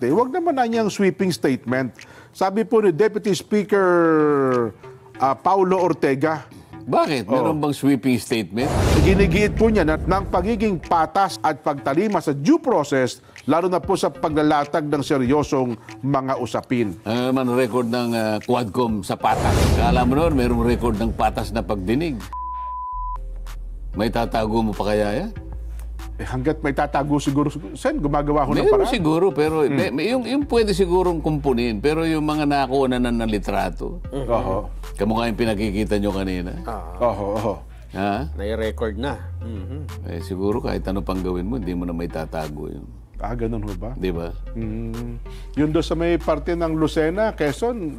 importante, wag naman na niyang sweeping statement. Sabi po ni Deputy Speaker Paulo Ortega. Bakit? Meron bang sweeping statement? Ginigiit po niya na ng pagiging patas at pagtalima sa due process, lalo na po sa paglalatag ng seryosong mga usapin. Ano naman record ng Quadcom sa patas? Kala mo noon, merong record ng patas na pagdinig. May tatago mo pa kaya yan? Hanggat may tatago siguro, Sen, gumagawa ko ng Meron paraan. siguro, pero yung pwede sigurong kumpunin. Pero yung mga nakuha na ng litrato, Oho. kamukha yung pinakikita nyo kanina. Oho. Ha? Nai-record na. Eh, siguro kahit ano pang gawin mo, hindi mo na may tatago yun. Ganun ho ba? Di ba? Yun doon sa may parte ng Lucena, Quezon,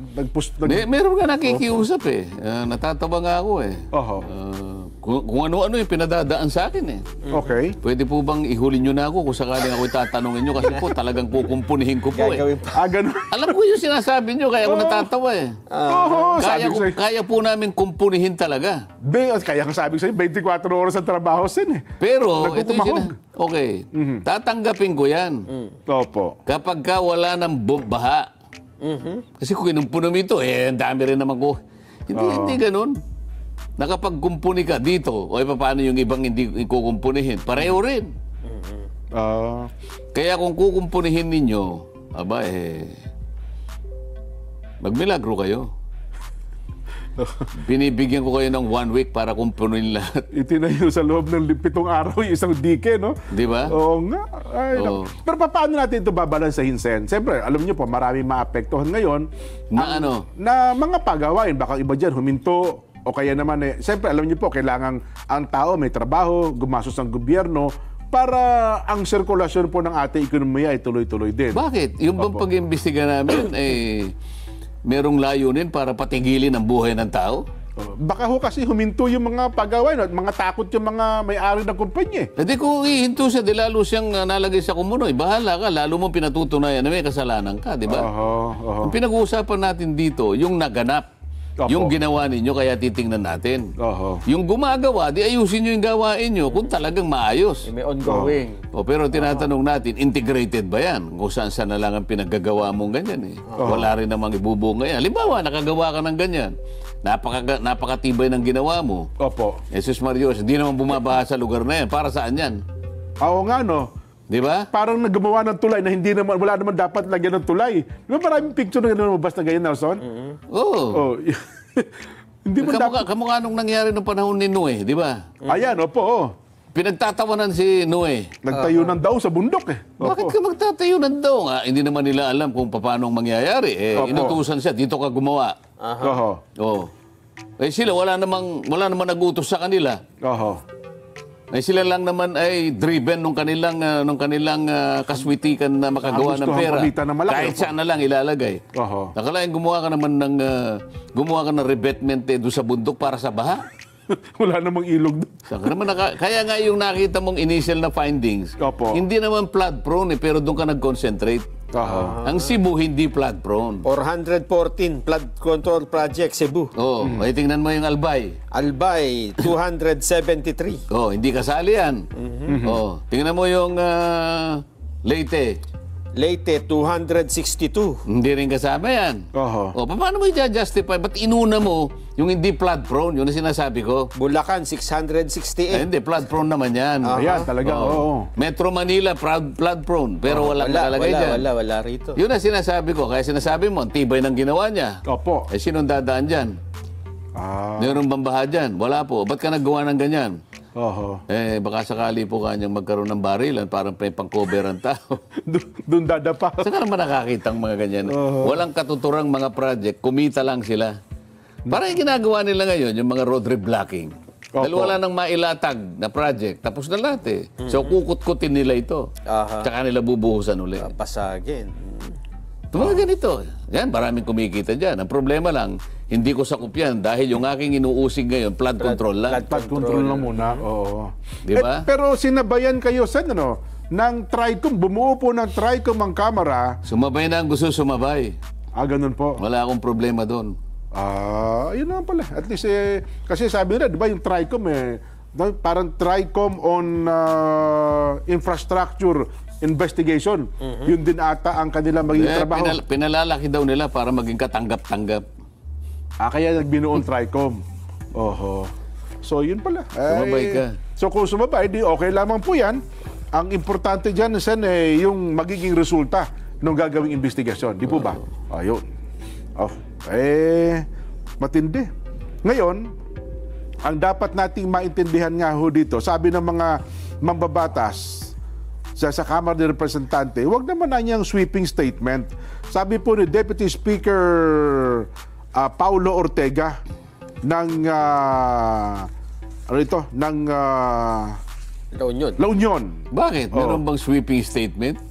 Meron ka nakikiusap eh. Natatawa nga ako eh. Oho. Kung ano-ano yung pinadadaan sa akin eh. Okay. Pwede po bang ihuli nyo na ako kung sakaling ako'y tatanungin nyo kasi po talagang kukumpunihin ko po eh. Gagawin pa. Ganun. Alam ko yung sinasabi nyo, kaya ako natatawa eh. Oho, sabi ko sa'yo. Kaya po namin kumpunihin talaga. Kaya ka sabi ko sa'yo, 24 oras ang trabaho, Sen eh. Pero, ito yung Nagkukumahog. okay, tatanggapin ko yan. Opo. Kapag ka wala ng baha. Kasi kung kinumpunom ito, ang dami rin naman ko. Hindi ganun. Nakapagkumpuni ka dito, o paano yung ibang hindi kukumpunihin? Pareho rin. Kaya kung kukumpunihin ninyo, magmilagro kayo. Binibigyan ko kayo ng 1 week para kumpunin lahat. Itinayo sa loob ng 7 araw yung isang dike, no? Di ba? Oo nga. Ay, Oo. Pero paano natin ito babalansahin, Sen? Siyempre, alam niyo po, maraming maapektuhan ngayon. Na mga pagawain. Baka iba dyan, huminto. O kaya naman, siyempre, alam niyo po, kailangan ang tao may trabaho, gumastos ang gobyerno, para ang sirkulasyon po ng ating ekonomiya ay tuloy-tuloy din. Bakit? Yung bang pag-imbestiga namin, merong layunin para patigilin ang buhay ng tao? Baka ho kasi huminto yung mga pagawain at mga takot yung mga may-ari ng kumpanya. Hindi kung ihinto siya, di lalo siyang nalagay sa kumunoy. Bahala ka, lalo mong pinatutunayan na may kasalanan ka, di ba? Ang pinag-uusapan natin dito, yung naganap. Yung ginawa ninyo, kaya titingnan natin. Yung gumagawa, di ayusin nyo yung gawain nyo kung talagang maayos. May ongoing. Pero tinatanong natin, integrated ba yan? Kung saan na lang ang pinaggagawa mong ganyan eh. Wala rin namang ibubunga yan. Halimbawa, nakagawa ka ng ganyan. Napakatibay ng ginawa mo. Jesus Marios, hindi naman bumabaha sa lugar na yan. Para saan yan? Oo nga, no? Di ba? Parang naggumawa ng tulay na hindi naman, wala naman dapat lagyan ng tulay. Di ba maraming picture na lumabas na ganyan, Nelson? Oo. Hindi mo dapat. Kamukha nung nangyari noong panahon ni Noe, di ba? Ayan, opo. Pinagtatawanan si Noe. Nagtayo ng daw sa bundok eh. Bakit ka magtatayo ng daw? Hindi naman nila alam kung paano mangyayari. Inutusan siya, dito ka gumawa. Sila, wala namang nag-utos sa kanila. Sila lang naman ay driven nung kanilang kaswitikan na makagawa ng pera. Kahit saan na lang ilalagay. Nakalain gumawa ka ng revetment doon sa bundok para sa baha. Wala namang ilog doon. Kaya nga yung nakita mong initial na findings, hindi naman flood prone pero doon ka nag-concentrate. Ang Cebu hindi flood prone. 414 flood control project Cebu. Ay tingnan mo yung Albay. Albay 273. Hindi kasali yan. Tingnan mo yung Leyte. Leyte 262. Hindi rin kasama yan. Paano mo i-justify? Ba't inuna mo yung hindi flood prone? Yun ang sinasabi ko. Bulacan 668. Hindi, flood prone naman yan. Ayan, talaga. Metro Manila, flood prone. Pero walang nakalagay dyan. Wala rito. Yun ang sinasabi ko. Kaya sinasabi mo, ang tibay ng ginawa niya. Sinong dadaan dyan? Mayroong bambaha dyan? Wala po. Ba't ka naggawa ng ganyan? Baka sakali po kanyang magkaroon ng barilan parang pang-cover ang tao. Doon dadapa. Saan ka naman nakakita ang mga ganyan? Walang katuturang mga project, kumita lang sila. Parang yung ginagawa nila ngayon, yung mga road reblocking. Dahil wala nang mailatag na project, tapos na lahat eh. So kukut-kutin nila ito. Tsaka nila bubuhusan ulit. Pasagin. Mga ganito. Yan, maraming kumikita dyan. Ang problema lang, hindi ko sakup yan dahil yung aking inuusig ngayon, flood control lang. Flood control lang muna. Di ba? Pero sinabayan kayo, Sen, ng TRICOM. Bumuo po ng TRICOM ang kamera. Sumabay na ang gusto sumabay. Ganun po. Wala akong problema doon. Yun naman pala. At least, kasi sabi nila, di ba yung TRICOM parang TRICOM on infrastructure investigation. Yun din ata ang kanilang magiging trabaho. Pinalalaki daw nila para maging katanggap-tanggap. Kaya nagbinuon TRICOM. Oho. So, yun pala. Sumabay ka. So, kung sumabay, di okay lamang po yan. Ang importante dyan, Sen, yung magiging resulta ng gagawing investigasyon. Di po ba? Ayun. Matindi. Ngayon, ang dapat nating maintindihan nga ho dito, sabi ng mga mambabatas sa Kamara ng Representante, huwag naman na niyang sweeping statement. Sabi po ni Deputy Speaker Paulo Ortega ng La Union. Bakit? Meron bang sweeping statement?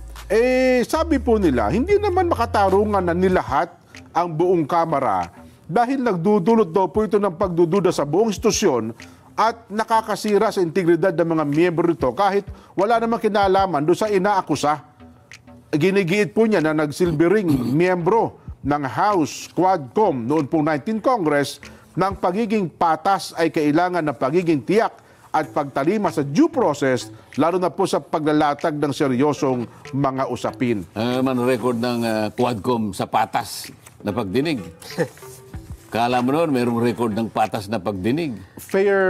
Sabi po nila, hindi naman makatarungan na nilahat ang buong Kamara dahil nagdudulot daw po ito ng pagdududa sa buong institusyon at nakakasira sa integridad ng mga miyembro nito kahit wala namang kinalaman doon sa inaakusa. Ginigiit po niya na nagsilbi ring miyembro ng House Quadcom noon pong 19th Congress ng pagiging patas ay kailangan ng pagiging tiyak at pagtalima sa due process, lalo na po sa paglalatag ng seryosong mga usapin. Ano naman record ng Quadcom sa patas na pagdinig? Kala mo noon, mayroong record ng patas na pagdinig. Fair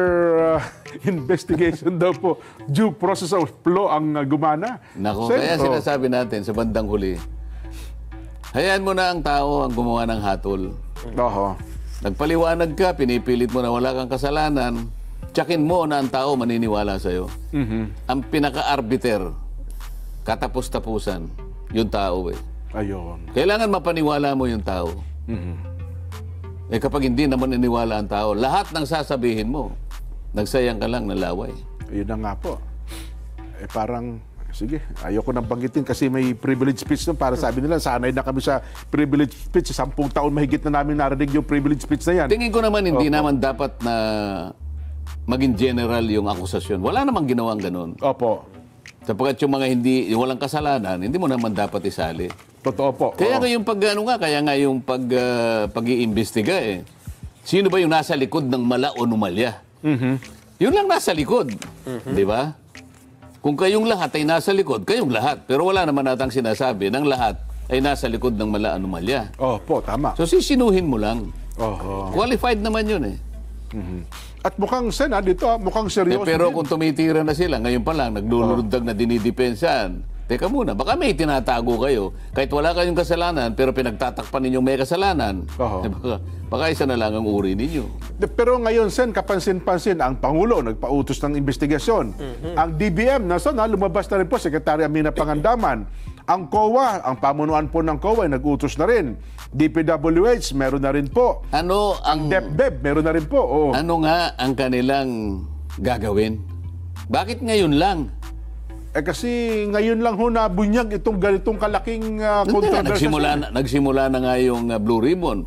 investigation daw po. Due process of law ang gumana. Naku, kaya sinasabi natin sa bandang huli, hayaan mo na ang tao ang gumawa ng hatol. Nagpaliwanag ka, pinipilit mo na wala kang kasalanan, tsakin mo na ang tao maniniwala sa'yo. Ang pinaka-arbiter, katapos-tapusan, yung tao Ayun. Kailangan mapaniwala mo yung tao. Kapag hindi naman niniwala ang tao, lahat ng sasabihin mo, nagsayang ka lang ng laway. Yun na nga po. Parang, sige, ayoko nang banggitin kasi may privilege speech nun. Para sabi nila, sanay na kami sa privilege speech. 10 taon mahigit na namin narinig yung privilege speech na yan. Tingin ko naman, hindi naman dapat na maging general yung akusasyon. Wala namang ginawang ganun. Opo. Sapagkat yung mga yung walang kasalanan, hindi mo naman dapat isali. Totoo po. Kaya nga yung pag-iimbestiga Sino ba yung nasa likod ng mala o numalya? Yun lang nasa likod. Di ba? Kung kayong lahat ay nasa likod, kayong lahat. Pero wala naman natang sinasabi ng lahat ay nasa likod ng mala o numalya. Opo, tama. So sisinuhin mo lang. Qualified naman yun At mukhang Sen, dito mukhang seryoso. Pero kung tumitira na sila, ngayon pa lang, naglulundag na dinidepensahan. Teka muna, baka may tinatago kayo. Kahit wala kayong kasalanan, pero pinagtatakpan ninyong may kasalanan. Baka isa na lang ang uri ninyo. Pero ngayon, Sen, kapansin-pansin, ang Pangulo nagpautos ng investigasyon. Ang DBM, lumabas na rin po, Secretary Amina Pangandaman. Ang COA, ang pamunuan po ng COA, ay nag-utos na rin. DPWH, meron na rin po. Ano ang DepDep, meron na rin po. Ano nga ang kanilang gagawin? Bakit ngayon lang? Kasi ngayon lang ho nabunyag itong ganitong kalaking controversy. Nagsimula na nga yung Blue Ribbon.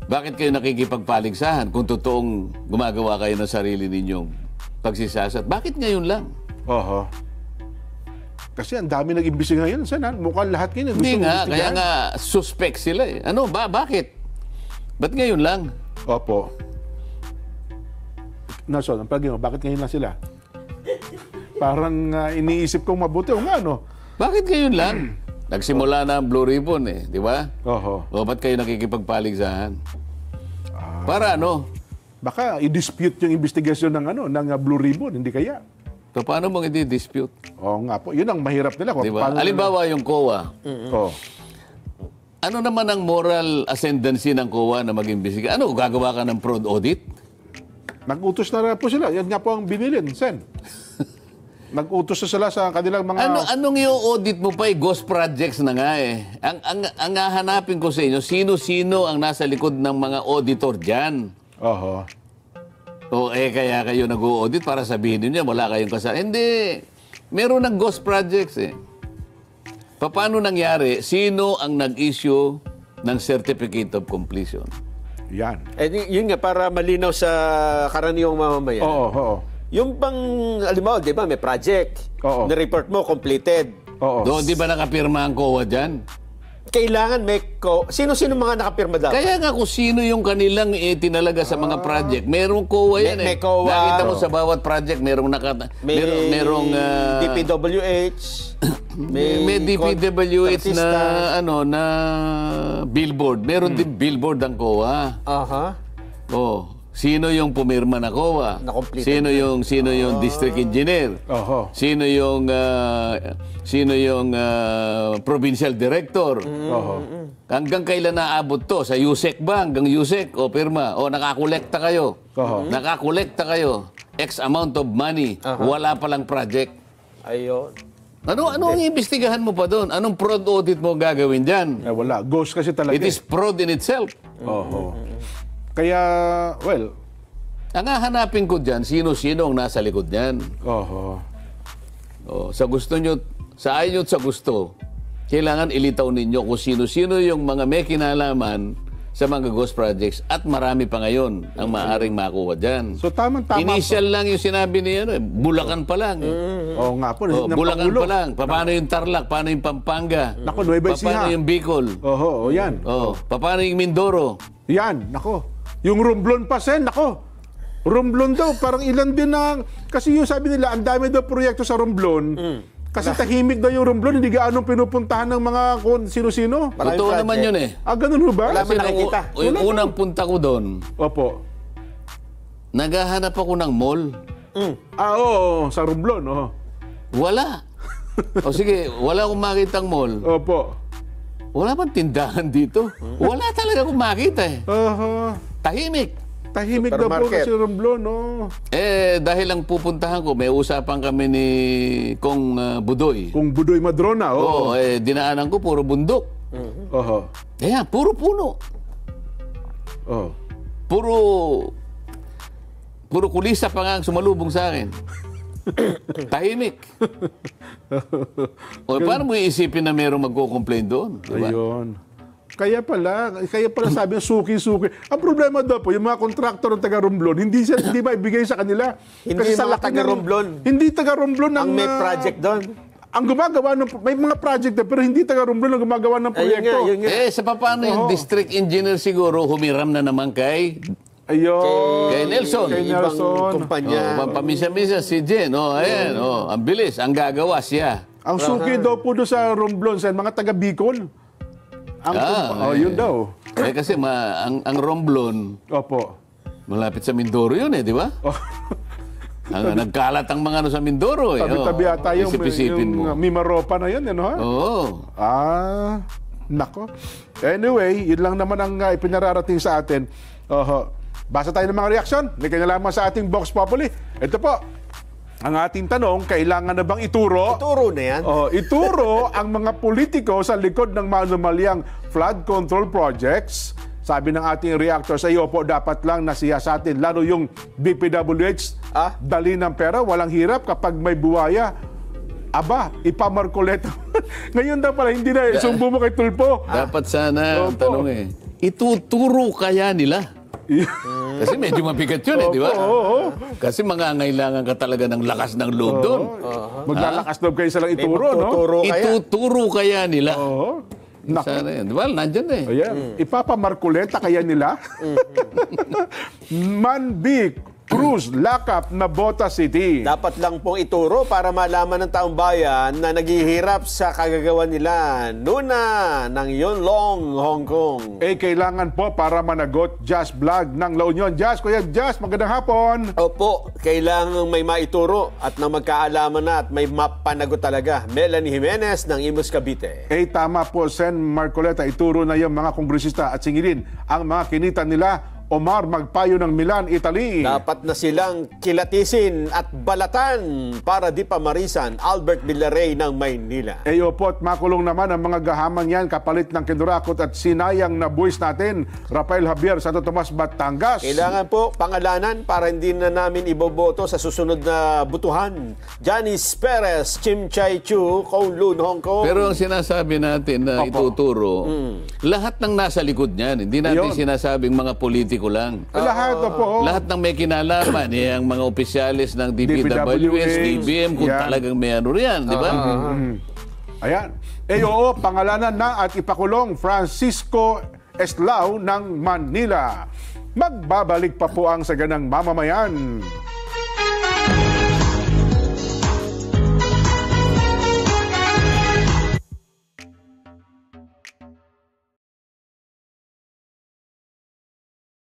Bakit kayo nakikipagpaligsahan kung totoong gumagawa kayo ng sarili ninyong pagsisasat? Bakit ngayon lang? Kasi ang dami nag-imbisi ngayon. Sana, mukhang lahat kayo gusto Hindi nga, kaya nga suspect sila Ano ba? Bakit? Ba't ngayon lang? Opo. Nason, ang pagiging, bakit ngayon lang sila? Parang iniisip kong mabuti. O nga, Bakit ngayon lang? Nagsimula na ang Blue Ribbon di ba? O ba't kayo nakikipagpaligsahan? Para ano? Baka i-dispute yung investigasyon ng Blue Ribbon, hindi kaya? So, paano mong i-dispute? Oo nga po. Yun ang mahirap nila. Diba? Halimbawa yung COA. Ano naman ang moral ascendancy ng COA na mag-imbestiga? Ano, gagawa ka ng fraud audit? Nag-utos na rin po sila. Yan nga po ang binilin, Sen. Nag-utos na sila sa kanilang mga... Anong i-audit mo pa ghost projects na nga Ang hahanapin ko sa inyo, sino-sino ang nasa likod ng mga auditor dyan? Kaya kayo nag-audit para sabihin niyo wala kayong kasalanan. Hindi. Meron ng ghost projects Paano nangyari? Sino ang nag-issue ng Certificate of Completion? Yan. Yun nga, para malinaw sa karaniwang mamamayan. Yung bang, alam di ba, may project. Na-report mo, completed. Doon, di ba nakapirma ang COA dyan? kailangan sino-sino mga nakapirma dapat? Kaya nga kung sino yung kanilang tinalaga sa mga project. Merong COA yan may COA. Nakita mo sa bawat project, merong merong DPWH. may DPWH na na billboard. Meron din billboard ang COA. Oh, sino yung pumirma na COA? Sino yung district engineer? Sino yung provincial director? Hanggang kailan naabot to? Sa USEC ba? Hanggang USEC o pirma? O nakakolekta kayo? Nakakolekta kayo. X amount of money. Wala palang project. Ayun. Ano ang imbestigahan mo pa doon? Anong fraud audit mo gagawin dyan? Wala. Ghost kasi talaga. It is fraud in itself. Kaya, well, ang hahanapin ko dyan, sino-sino ang nasa likod niyan. Sa gusto nyo, sa ayaw nyo at sa gusto, kailangan ilitaw ninyo kung sino-sino yung mga may kinalaman sa mga ghost projects at marami pa ngayon ang maaaring makuha dyan. So tamang-tama. Initial lang yung sinabi niya, Bulacan pa lang. Oo nga po. Bulacan pa lang. Paano yung Tarlac? Paano yung Pampanga? Nako, Nueva Ecija. Paano yung Bicol? Yan. Paano yung Mindoro? Yan, nako. Yung Romblon pa, Sen, nako. Romblon daw, parang ilan din na... Kasi yung sabi nila, ang dami daw proyekto sa Romblon. Kasi tahimik daw yung Romblon, hindi gaano pinupuntahan ng mga sino-sino. Totoo naman yun eh. Ganun ba? Wala man nakikita. Yung unang punta ko doon, naghahanap ako ng mall. Oo, sa Romblon. Wala. Sige, wala akong makitang mall. Wala bang tindahan dito? Wala talaga akong makita eh. Tahimik. Tahimik daw po kasi Romblon, dahil lang pupuntahan ko, may usapan kami ni Kong Budoy. Kung Budoy Madrona, dinaanan ko, puro bundok. Kaya, puro puno. Puro kulisa pa nga ang sumalubong sa akin. Tahimik. Paano mo iisipin na mayroong magko-complain doon? Diba? Ayun. Kaya pala sabi ng suki-suki. Ang problema daw po, yung mga kontraktor ng taga-Romblon, hindi maibigay sa kanila. Hindi kasi mga taga-Romblon. Hindi taga-Romblon ang may project doon. Ang gumagawa may mga project doon, pero hindi taga-Romblon ang gumagawa ng proyekto. Sa paano yung district engineer siguro humiram na naman kay Nelson. Kay Nelson. Kumpanya. Pamisa-misa si Jen. Ayan. Ang bilis. Ang gagawa siya. Ang suki daw po doon sa Romblon, sa mga taga-Bicol. Yun daw. Kasi ang Romblon, malapit sa Mindoro yun di ba? Nagkalat ang mga sa Mindoro Tabi-tabi ata yung Mimaropa na yun, nako. Anyway, yun lang naman ang ipinararating sa atin. Basa tayo ng mga reaksyon. May kinalaman sa ating Vox Populi. Ito po. Ang ating tanong, kailangan na bang ituro? Ituro na yan. Ituro ang mga politiko sa likod ng manumalyang flood control projects. Sabi ng ating reactor sa iyo po, dapat lang nasiyasatin. Lalo yung DPWH, dali ng pera, walang hirap kapag may buwaya. Ipamarkoleta. Ngayon daw pala, hindi na. Sumbo mo kay Tulpo. Dapat sana, ang tanong ituturo kaya nila? Kasi medyo mabigat yun di ba? Kasi mangangailangan ka talaga ng lakas ng loob doon. Maglalakas loob kayo sa lang ituro, Ituturo kaya nila? Sana yan. Well, nandyan Ipapamarkuleta kaya nila? Manbik Cruz, lakap na Bota City. Dapat lang pong ituro para malaman ng taong bayan na naghihirap sa kagagawa nila Nuna ng Yonlong, Hong Kong. Kailangan po para managot Jazz Vlog ng La Union. Kuya Jazz, magandang hapon. Opo, kailangan may maituro at na magkaalaman na at may mapanagot talaga. Melanie Jimenez ng Imus Cavite. Tama po, Sen Marcoleta. Ituro na yung mga kongresista at singilin ang mga kinita nila. Omar Magpayo ng Milan, Italy. Dapat na silang kilatisin at balatan para di pamarisan. Albert Villarey ng Maynila. Opo, at makulong naman ang mga gahaman yan kapalit ng kinurakot at sinayang na buwis natin. Rafael Javier, Santo Tomas, Batangas. Kailangan po pangalanan para hindi na namin iboboto sa susunod na butuhan. Janice Perez, Chim Chai Chu, Kowloon, Hong Kong. Pero ang sinasabi natin na ituturo, lahat ng nasa likod niyan. Hindi natin sinasabing mga politiko lang. Lahat ng may kinalaman, ang mga opisyalis ng DPWH, DBM, kung talagang may ano riyan, di ba? Ayan. Oo, pangalanan na at ipakulong Francisco Eslao ng Manila. Magbabalik pa po ang saganang mamamayan.